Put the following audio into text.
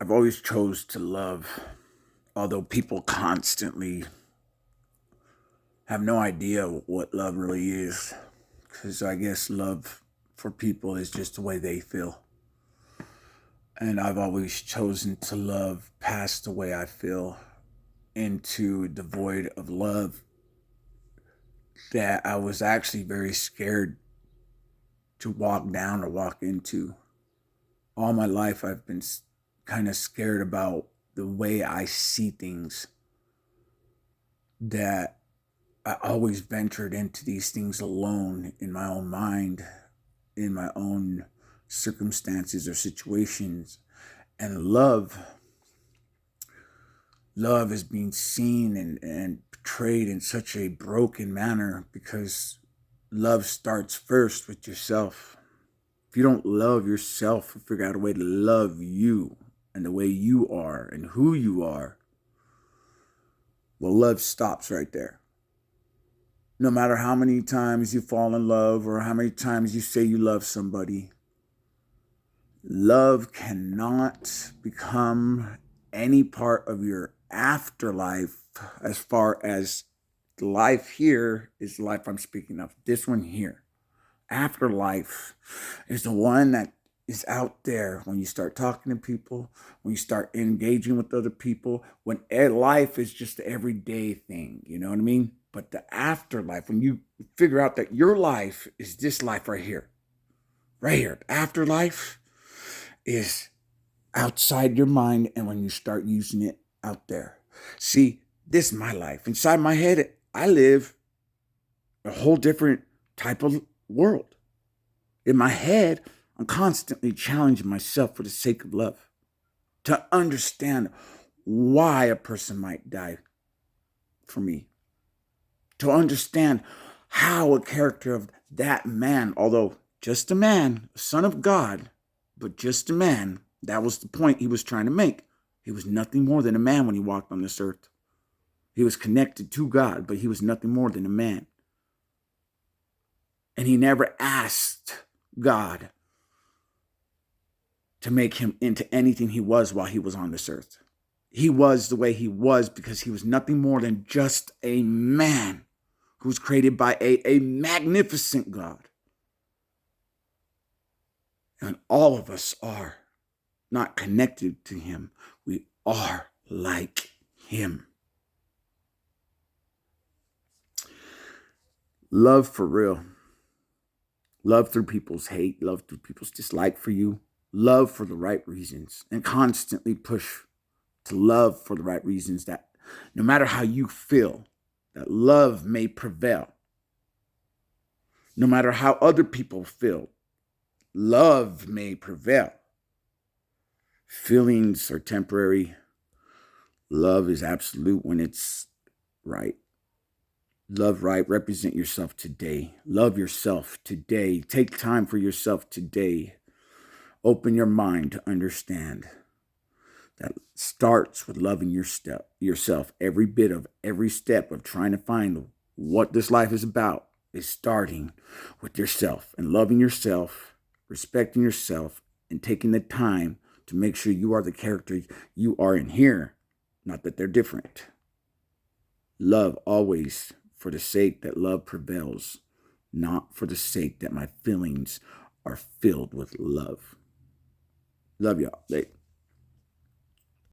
I've always chose to love, although people constantly have no idea what love really is. Because I guess love for people is just the way they feel. And I've always chosen to love past the way I feel into the void of love that I was actually very scared to walk down or walk into. All my life, I've been kind of scared about the way I see things, that I always ventured into these things alone in my own mind, in my own circumstances or situations. And love is being seen and portrayed in such a broken manner because love starts first with yourself. If you don't love yourself or figure out a way to love you and the way you are and who you are, well, love stops right there. No matter how many times you fall in love or how many times you say you love somebody, love cannot become any part of your afterlife as far as life here is the life I'm speaking of. This one here. Afterlife is the one that is out there when you start talking to people, when you start engaging with other people, when life is just the everyday thing, you know what I mean? But the afterlife, when you figure out that your life is this life right here, the afterlife is outside your mind, and when you start using it out there. See, this is my life. Inside my head, I live a whole different type of world. In my head, I'm constantly challenging myself for the sake of love, to understand why a person might die for me, to understand how a character of that man, although just a man, a son of God, but just a man, that was the point he was trying to make. He was nothing more than a man when he walked on this earth. He was connected to God, but he was nothing more than a man. And he never asked God to make him into anything he was while he was on this earth. He was the way he was because he was nothing more than just a man who was created by a magnificent God. And all of us are not connected to him. We are like him. Love for real. Love through people's hate, love through people's dislike for you, love for the right reasons, and constantly push to love for the right reasons, that no matter how you feel, that love may prevail. No matter how other people feel, love may prevail. Feelings are temporary. Love is absolute when it's right. Love right. Represent yourself today. Love yourself today. Take time for yourself today. Open your mind to understand that starts with loving yourself. Every step of trying to find what this life is about is starting with yourself and loving yourself, respecting yourself, and taking the time to make sure you are the character you are in here, not that they're different. Love always for the sake that love prevails, not for the sake that my feelings are filled with love. Love y'all.